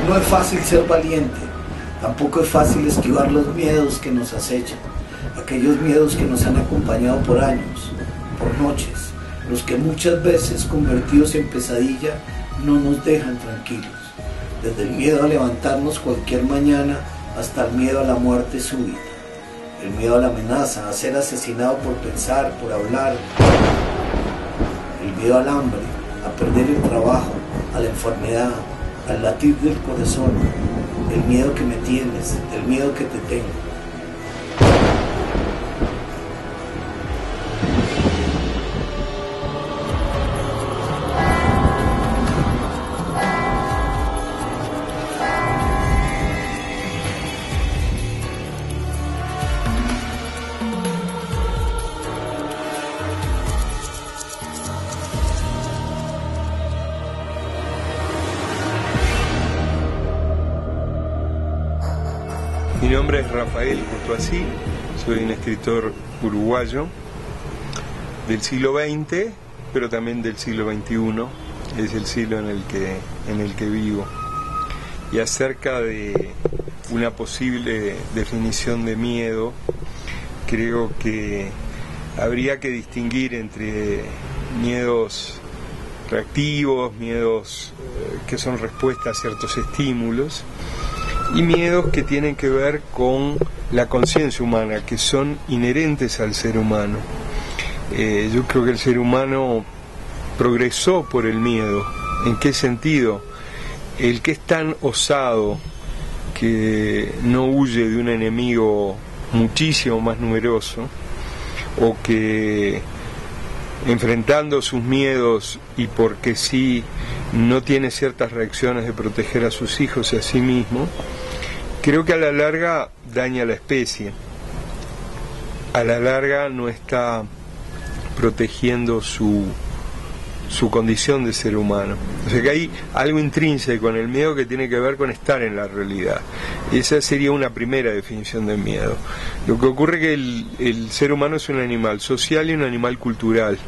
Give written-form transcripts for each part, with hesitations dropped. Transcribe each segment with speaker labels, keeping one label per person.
Speaker 1: No es fácil ser valiente, tampoco es fácil esquivar los miedos que nos acechan, aquellos miedos que nos han acompañado por años, por noches, los que muchas veces convertidos en pesadilla no nos dejan tranquilos, desde el miedo a levantarnos cualquier mañana hasta el miedo a la muerte súbita, el miedo a la amenaza, a ser asesinado por pensar, por hablar, el miedo al hambre, a perder el trabajo, a la enfermedad, al latir del corazón, el miedo que me tienes, el miedo que te tengo.
Speaker 2: Mi nombre es Rafael Cotoací, soy un escritor uruguayo del siglo XX, pero también del siglo XXI, es el siglo en el que vivo. Y acerca de una posible definición de miedo, creo que habría que distinguir entre miedos reactivos, miedos que son respuesta a ciertos estímulos, y miedos que tienen que ver con la conciencia humana, que son inherentes al ser humano. Yo creo que el ser humano progresó por el miedo. ¿En qué sentido? El que es tan osado, que no huye de un enemigo muchísimo más numeroso, o que enfrentando sus miedos y porque sí no tiene ciertas reacciones de proteger a sus hijos y a sí mismo, creo que a la larga daña a la especie. A la larga no está protegiendo su condición de ser humano. O sea que hay algo intrínseco en el miedo que tiene que ver con estar en la realidad. Esa sería una primera definición del miedo. Lo que ocurre es que el ser humano es un animal social y un animal cultural.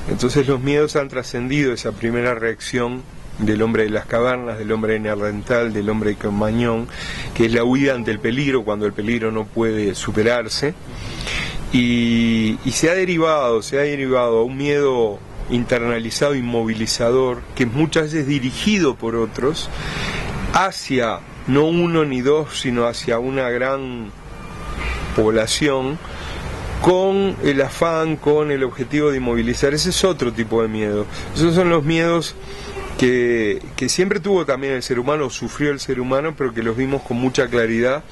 Speaker 2: Entonces los miedos han trascendido esa primera reacción del hombre de las cavernas, del hombre neandertal, del hombre de Cromañón, que es la huida ante el peligro cuando el peligro no puede superarse, y se ha derivado a un miedo internalizado, inmovilizador, que es muchas veces dirigido por otros, hacia no uno ni dos, sino hacia una gran población, con el afán, con el objetivo de inmovilizar. Ese es otro tipo de miedo. Esos son los miedos que siempre tuvo también el ser humano, sufrió el ser humano, pero que los vimos con mucha claridad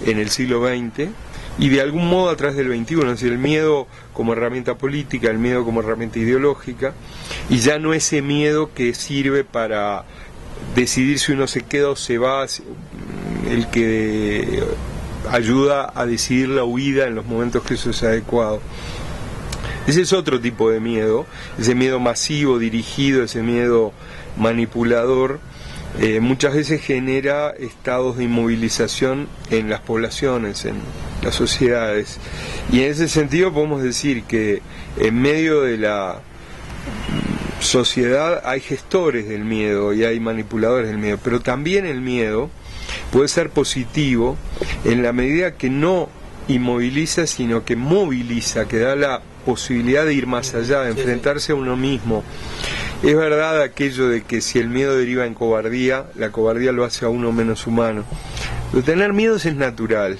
Speaker 2: en el siglo XX y de algún modo a través del XXI, es decir, el miedo como herramienta política, el miedo como herramienta ideológica, y ya no ese miedo que sirve para decidir si uno se queda o se va, el que ayuda a decidir la huida en los momentos que eso es adecuado. Ese es otro tipo de miedo, ese miedo masivo, dirigido, ese miedo manipulador, muchas veces genera estados de inmovilización en las poblaciones, en las sociedades. Y en ese sentido podemos decir que en medio de la sociedad hay gestores del miedo y hay manipuladores del miedo, pero también el miedo puede ser positivo en la medida que no inmoviliza, sino que moviliza, que da la posibilidad de ir más allá, de enfrentarse a uno mismo. Es verdad aquello de que si el miedo deriva en cobardía, la cobardía lo hace a uno menos humano. Pero tener miedos es natural.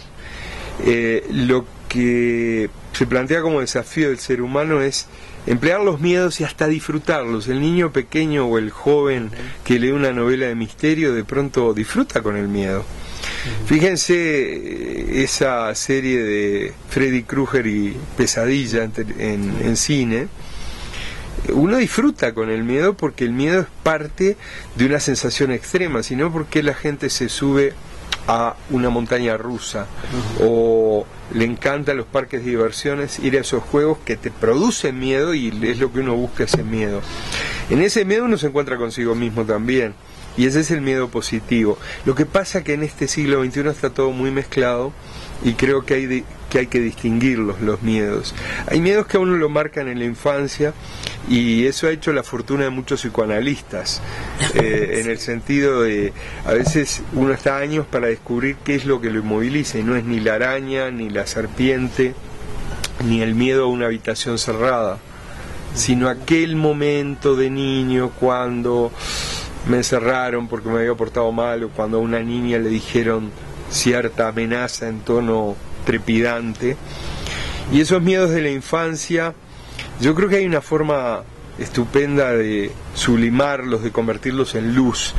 Speaker 2: Lo que se plantea como desafío del ser humano es emplear los miedos y hasta disfrutarlos. El niño pequeño o el joven que lee una novela de misterio de pronto disfruta con el miedo. Fíjense esa serie de Freddy Krueger y Pesadilla en cine. Uno disfruta con el miedo porque el miedo es parte de una sensación extrema, sino porque la gente se sube a una montaña rusa o le encantan los parques de diversiones, ir a esos juegos que te producen miedo y es lo que uno busca, ese miedo. En ese miedo uno se encuentra consigo mismo también, y ese es el miedo positivo. Lo que pasa que en este siglo XXI está todo muy mezclado y creo que hay que distinguirlos, los miedos. Hay miedos que a uno lo marcan en la infancia, y eso ha hecho la fortuna de muchos psicoanalistas, en el sentido de, a veces uno está años para descubrir qué es lo que lo inmoviliza, y no es ni la araña, ni la serpiente, ni el miedo a una habitación cerrada, sino aquel momento de niño cuando me encerraron porque me había portado mal, o cuando a una niña le dijeron cierta amenaza en tono trepidante. Y esos miedos de la infancia, yo creo que hay una forma estupenda de sublimarlos, de convertirlos en luz,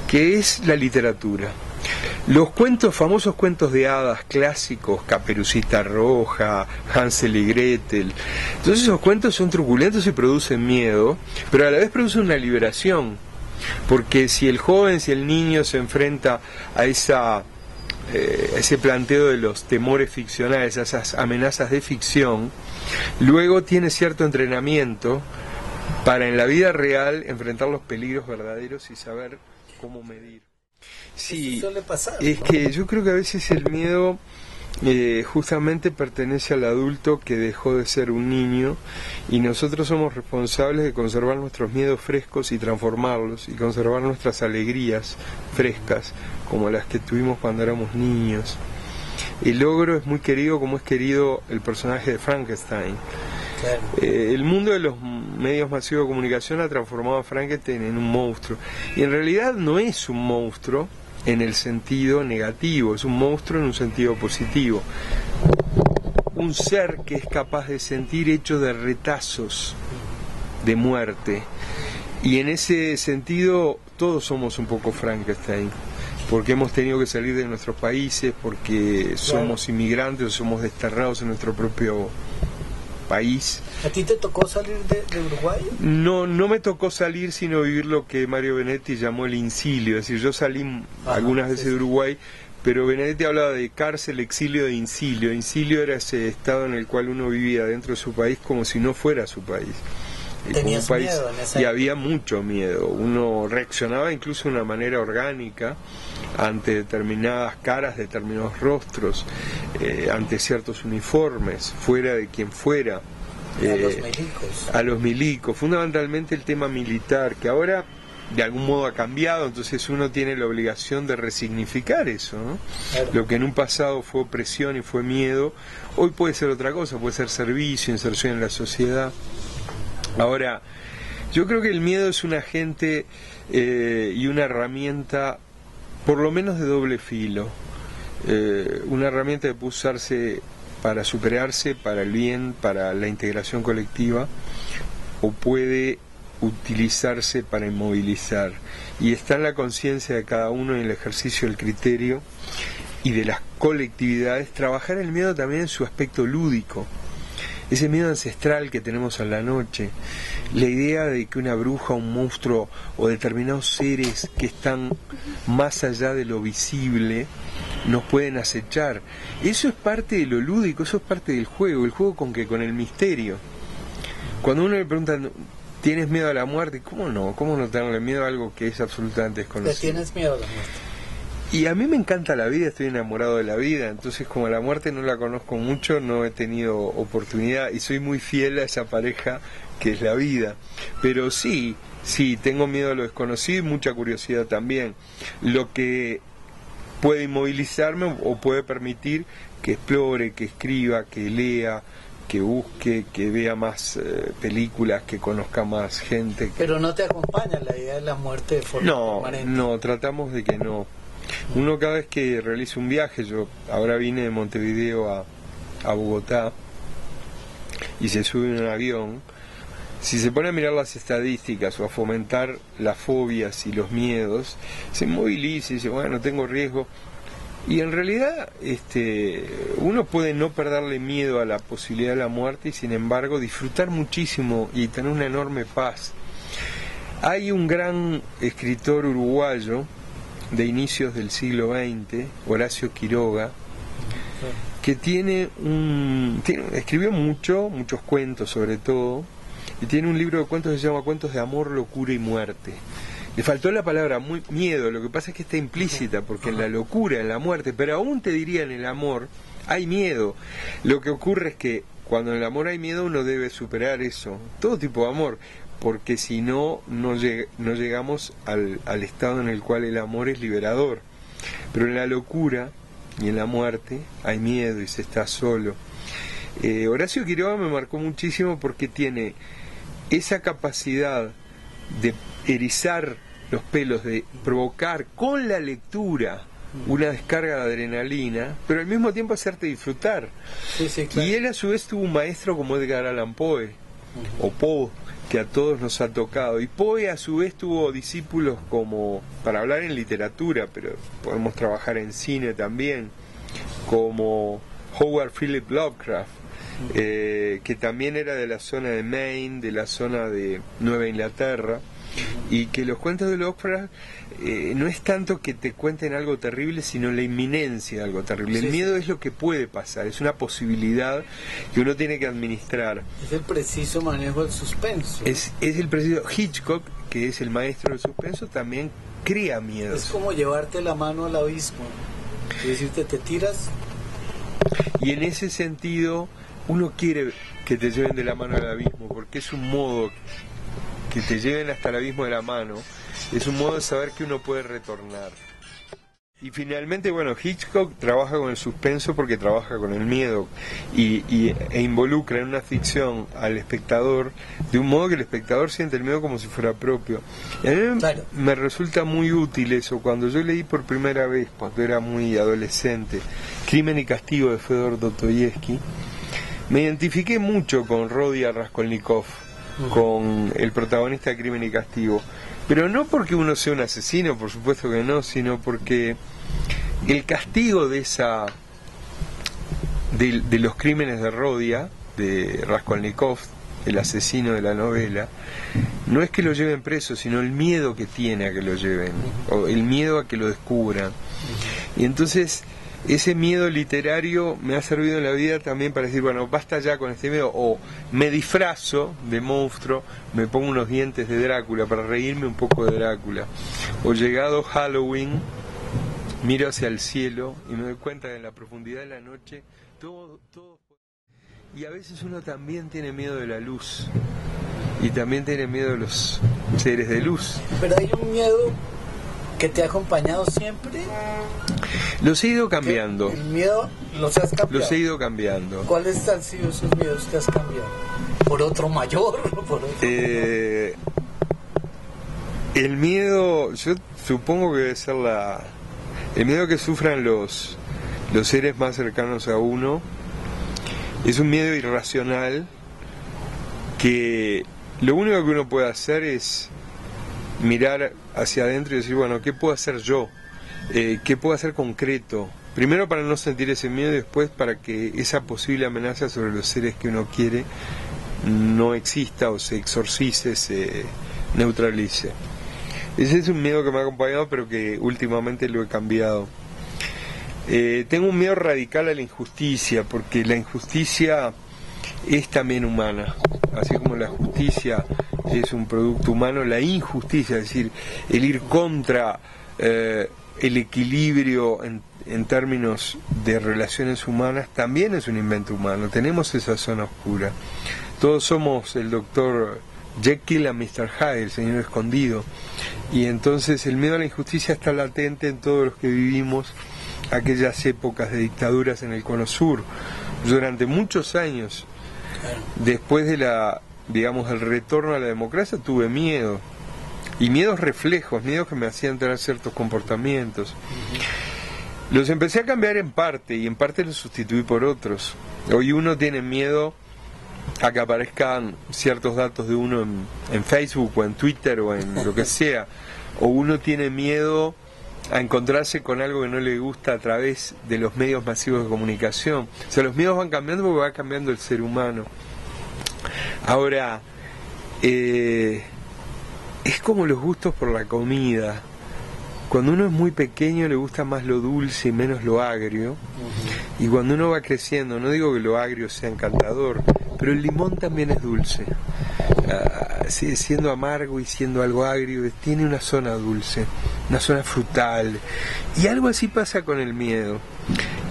Speaker 2: que es la literatura. Los cuentos, famosos cuentos de hadas clásicos, Caperucita Roja, Hansel y Gretel, entonces esos cuentos son truculentos y producen miedo, pero a la vez producen una liberación, porque si el joven, si el niño se enfrenta a ese planteo de los temores ficcionales, a esas amenazas de ficción, luego tiene cierto entrenamiento para en la vida real enfrentar los peligros verdaderos y saber cómo medir. Sí,
Speaker 1: suele pasar,
Speaker 2: es
Speaker 1: ¿no?
Speaker 2: que yo creo que a veces el miedo justamente pertenece al adulto que dejó de ser un niño, y nosotros somos responsables de conservar nuestros miedos frescos y transformarlos, y conservar nuestras alegrías frescas, como las que tuvimos cuando éramos niños. El ogro es muy querido, como es querido el personaje de Frankenstein.
Speaker 1: Claro.
Speaker 2: El mundo de los medios masivos de comunicación ha transformado a Frankenstein en un monstruo, y en realidad no es un monstruo en el sentido negativo, es un monstruo en un sentido positivo, un ser que es capaz de sentir hecho de retazos de muerte, y en ese sentido todos somos un poco Frankenstein, porque hemos tenido que salir de nuestros países, porque somos inmigrantes o somos desterrados en nuestro propio país.
Speaker 1: ¿A ti te tocó salir de Uruguay?
Speaker 2: No me tocó salir, sino vivir lo que Mario Benedetti llamó el incilio. Es decir, yo salí algunas veces de Uruguay, pero Benedetti hablaba de cárcel, exilio e incilio. Incilio era ese estado en el cual uno vivía dentro de su país como si no fuera su país.
Speaker 1: ¿Tenías miedo en esa
Speaker 2: y había mucho miedo. Uno reaccionaba incluso de una manera orgánica ante determinadas caras, determinados rostros, ante ciertos uniformes, fuera de quien fuera. A los milicos, fundamentalmente el tema militar, que ahora de algún modo ha cambiado, entonces uno tiene la obligación de resignificar eso, ¿no?
Speaker 1: Claro.
Speaker 2: Lo que en un pasado fue opresión y fue miedo, hoy puede ser otra cosa, puede ser servicio, inserción en la sociedad. Ahora, yo creo que el miedo es un agente y una herramienta, por lo menos de doble filo, una herramienta que puede usarse para superarse, para el bien, para la integración colectiva, o puede utilizarse para inmovilizar, y está en la conciencia de cada uno, en el ejercicio del criterio y de las colectividades, trabajar el miedo también en su aspecto lúdico, ese miedo ancestral que tenemos a la noche, la idea de que una bruja, un monstruo o determinados seres que están más allá de lo visible nos pueden acechar. Eso es parte de lo lúdico, eso es parte del juego, el juego con el misterio. Cuando uno le pregunta, ¿tienes miedo a la muerte? ¿Cómo no? ¿Cómo no tenerle miedo a algo que es absolutamente desconocido?
Speaker 1: ¿Le tienes miedo a la muerte?
Speaker 2: Y a mí me encanta la vida, estoy enamorado de la vida, entonces como la muerte no la conozco mucho, no he tenido oportunidad, y soy muy fiel a esa pareja que es la vida. Pero sí, tengo miedo a lo desconocido y mucha curiosidad también. Lo que puede inmovilizarme o puede permitir que explore, que escriba, que lea, que busque, que vea más películas, que conozca más gente.
Speaker 1: Pero no te acompaña la idea de la muerte de forma permanente.
Speaker 2: No, tratamos de que no. Uno cada vez que realiza un viaje, yo ahora vine de Montevideo a Bogotá y se sube en un avión, si se pone a mirar las estadísticas o a fomentar las fobias y los miedos, se moviliza y dice, bueno, tengo riesgo. Y en realidad uno puede no perderle miedo a la posibilidad de la muerte y sin embargo disfrutar muchísimo y tener una enorme paz. Hay un gran escritor uruguayo de inicios del siglo XX, Horacio Quiroga, que escribió muchos cuentos sobre todo, y tiene un libro de cuentos que se llama Cuentos de Amor, Locura y Muerte. Le faltó la palabra miedo, lo que pasa es que está implícita, porque en la locura, en la muerte, pero aún te diría en el amor, hay miedo. Lo que ocurre es que cuando en el amor hay miedo uno debe superar eso, todo tipo de amor, porque si no, no llegamos al estado en el cual el amor es liberador. Pero en la locura y en la muerte hay miedo y se está solo. Horacio Quiroga me marcó muchísimo porque tiene esa capacidad de erizar los pelos, de provocar con la lectura una descarga de adrenalina, pero al mismo tiempo hacerte disfrutar.
Speaker 1: Sí, claro.
Speaker 2: Y él a su vez tuvo un maestro como Edgar Allan Poe, o Poe, que a todos nos ha tocado. Y Poe a su vez tuvo discípulos como, para hablar en literatura, pero podemos trabajar en cine también, como Howard Philip Lovecraft, que también era de la zona de Maine, de la zona de Nueva Inglaterra, y que los cuentos de Lovecraft no es tanto que te cuenten algo terrible, sino la inminencia de algo terrible. El miedo es lo que puede pasar, es una posibilidad que uno tiene que administrar.
Speaker 1: Es el preciso manejo del suspenso.
Speaker 2: Es el preciso. Hitchcock, que es el maestro del suspenso, también crea miedo.
Speaker 1: Es como llevarte la mano al abismo, es decirte, te tiras.
Speaker 2: Y en ese sentido uno quiere que te lleven de la mano al abismo, porque es un modo que te lleven hasta el abismo de la mano, es un modo de saber que uno puede retornar. Y finalmente, bueno, Hitchcock trabaja con el suspenso porque trabaja con el miedo e involucra en una ficción al espectador de un modo que el espectador siente el miedo como si fuera propio. Y a mí me resulta muy útil eso. Cuando yo leí por primera vez, cuando era muy adolescente, Crimen y Castigo de Fedor Dostoyevsky, me identifiqué mucho con Rodia Raskolnikov, con el protagonista de Crimen y Castigo, pero no porque uno sea un asesino, por supuesto que no, sino porque el castigo de los crímenes de Rodia, de Raskolnikov, el asesino de la novela, no es que lo lleven preso, sino el miedo que tiene a que lo lleven, o el miedo a que lo descubran. Y entonces ese miedo literario me ha servido en la vida también para decir, bueno, basta ya con este miedo, o me disfrazo de monstruo, me pongo unos dientes de Drácula para reírme un poco de Drácula, o llegado Halloween miro hacia el cielo y me doy cuenta que en la profundidad de la noche todo. Y a veces uno también tiene miedo de la luz y también tiene miedo de los seres de luz.
Speaker 1: Pero hay un miedo que te ha acompañado siempre.
Speaker 2: Los he ido cambiando.
Speaker 1: ¿El miedo los has cambiado?
Speaker 2: Los he ido cambiando.
Speaker 1: ¿Cuáles han sido esos miedos que has cambiado? ¿Por otro mayor? ¿Por otro
Speaker 2: el miedo, yo supongo que debe ser el miedo que sufran los seres más cercanos a uno. Es un miedo irracional que lo único que uno puede hacer es mirar hacia adentro y decir, bueno, ¿qué puedo hacer yo? ¿Qué puedo hacer concreto? Primero para no sentir ese miedo y después para que esa posible amenaza sobre los seres que uno quiere no exista o se exorcice, se neutralice. Ese es un miedo que me ha acompañado, pero que últimamente lo he cambiado. Tengo un miedo radical a la injusticia, porque la injusticia es también humana, así como la justicia es un producto humano, la injusticia, es decir, el ir contra el equilibrio en términos de relaciones humanas, también es un invento humano. Tenemos esa zona oscura. Todos somos el doctor Jekyll a Mr. Hyde, el señor escondido, y entonces el miedo a la injusticia está latente en todos los que vivimos aquellas épocas de dictaduras en el Cono Sur. Durante muchos años, después de del retorno a la democracia, tuve miedo, y miedos reflejos, miedos que me hacían tener ciertos comportamientos. Los empecé a cambiar en parte, y en parte los sustituí por otros. Hoy uno tiene miedo a que aparezcan ciertos datos de uno en Facebook o en Twitter o en lo que sea, o uno tiene miedo a encontrarse con algo que no le gusta a través de los medios masivos de comunicación. O sea, los miedos van cambiando porque va cambiando el ser humano. Ahora, es como los gustos por la comida. Cuando uno es muy pequeño le gusta más lo dulce y menos lo agrio. Y cuando uno va creciendo, no digo que lo agrio sea encantador, pero el limón también es dulce. Sigue siendo amargo y siendo algo agrio, tiene una zona dulce, una zona frutal. Y algo así pasa con el miedo.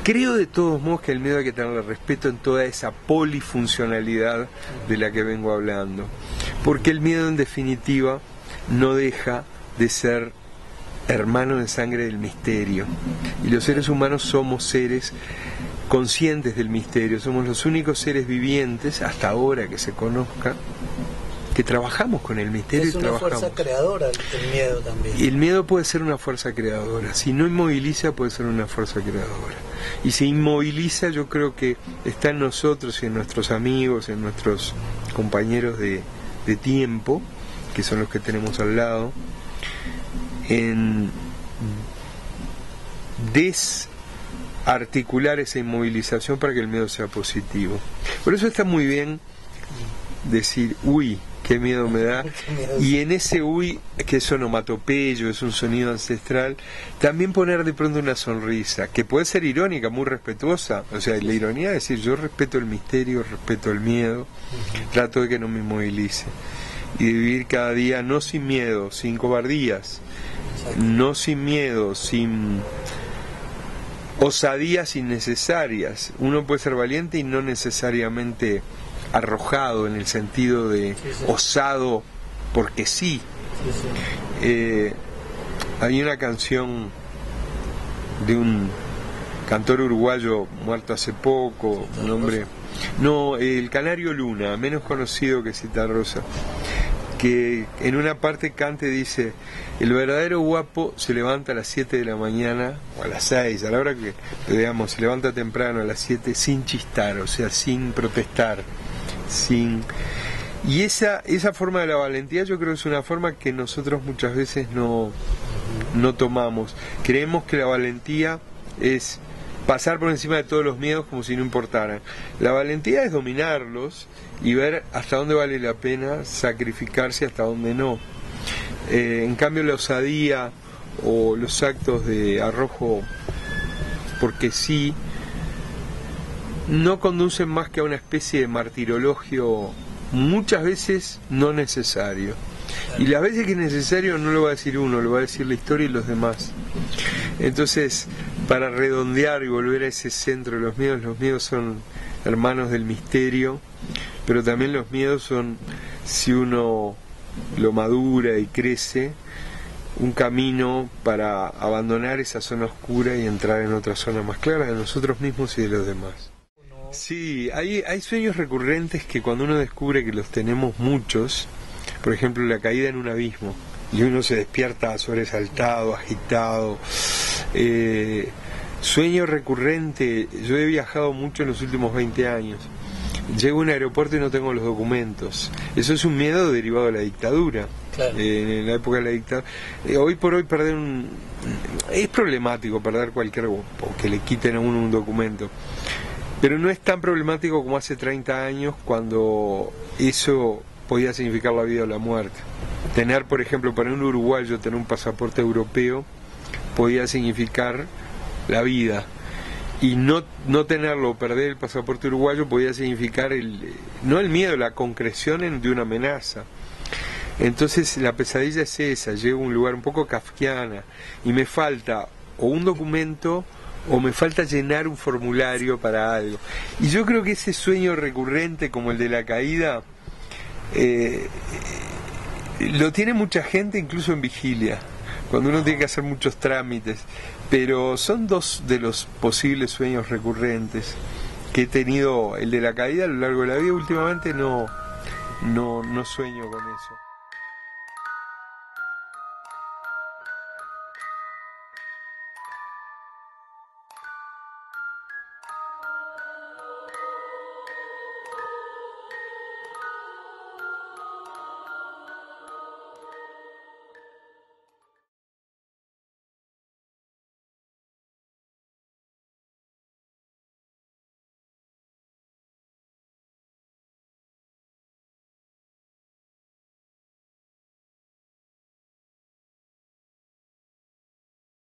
Speaker 2: Creo de todos modos que el miedo hay que tenerle respeto en toda esa polifuncionalidad de la que vengo hablando, porque el miedo en definitiva no deja de ser hermano de sangre del misterio, y los seres humanos somos seres conscientes del misterio, somos los únicos seres vivientes, hasta ahora que se conozca, que trabajamos con el misterio.
Speaker 3: Es una fuerza creadora el miedo también.
Speaker 2: Y el miedo puede ser una fuerza creadora, si no inmoviliza puede ser una fuerza creadora, y si inmoviliza yo creo que está en nosotros y en nuestros amigos, en nuestros compañeros de tiempo, que son los que tenemos al lado, en desarticular esa inmovilización para que el miedo sea positivo. Por eso está muy bien decir, uy, qué miedo me da, y en ese uy, que es onomatopeyo, es un sonido ancestral, también poner de pronto una sonrisa, que puede ser irónica, muy respetuosa, o sea, la ironía es decir, yo respeto el misterio, respeto el miedo, trato de que no me inmovilice, y de vivir cada día no sin miedo, sin cobardías, no sin miedo, sin osadías innecesarias. Uno puede ser valiente y no necesariamente arrojado en el sentido de osado porque sí. Hay una canción de un cantor uruguayo muerto hace poco, un hombre, no, el Canario Luna, menos conocido que Citarrosa, que en una parte canta y dice: el verdadero guapo se levanta a las 7 de la mañana o a las 6, a la hora que, digamos, se levanta temprano a las 7 sin chistar, o sea, sin protestar, sin... Y esa forma de la valentía yo creo que es una forma que nosotros muchas veces no tomamos. Creemos que la valentía es pasar por encima de todos los miedos como si no importaran. La valentía es dominarlos y ver hasta dónde vale la pena sacrificarse, hasta dónde no. En cambio la osadía o los actos de arrojo porque sí no conducen más que a una especie de martirologio muchas veces no necesario, y las veces que es necesario no lo va a decir uno, lo va a decir la historia y los demás. Entonces, para redondear y volver a ese centro de los miedos son hermanos del misterio, pero también los miedos son, si uno lo madura y crece, un camino para abandonar esa zona oscura y entrar en otra zona más clara de nosotros mismos y de los demás. Sí, hay sueños recurrentes que cuando uno descubre que los tenemos muchos, por ejemplo la caída en un abismo, y uno se despierta sobresaltado, agitado. Sueño recurrente, yo he viajado mucho en los últimos 20 años. Llego a un aeropuerto y no tengo los documentos. Eso es un miedo derivado de la dictadura. Claro. En la época de la dictadura. Hoy por hoy es problemático perder cualquier, o que le quiten a uno un documento. Pero no es tan problemático como hace 30 años, cuando eso podía significar la vida o la muerte. Tener, por ejemplo, para un uruguayo tener un pasaporte europeo podía significar la vida, y no tenerlo, perder el pasaporte uruguayo, podía significar no el miedo, la concreción de una amenaza. Entonces la pesadilla es esa: llego a un lugar un poco kafkiana y me falta o un documento o me falta llenar un formulario para algo, y yo creo que ese sueño recurrente como el de la caída lo tiene mucha gente, incluso en vigilia, cuando uno tiene que hacer muchos trámites. Pero son dos de los posibles sueños recurrentes que he tenido. El de la caída a lo largo de la vida, últimamente no sueño con eso.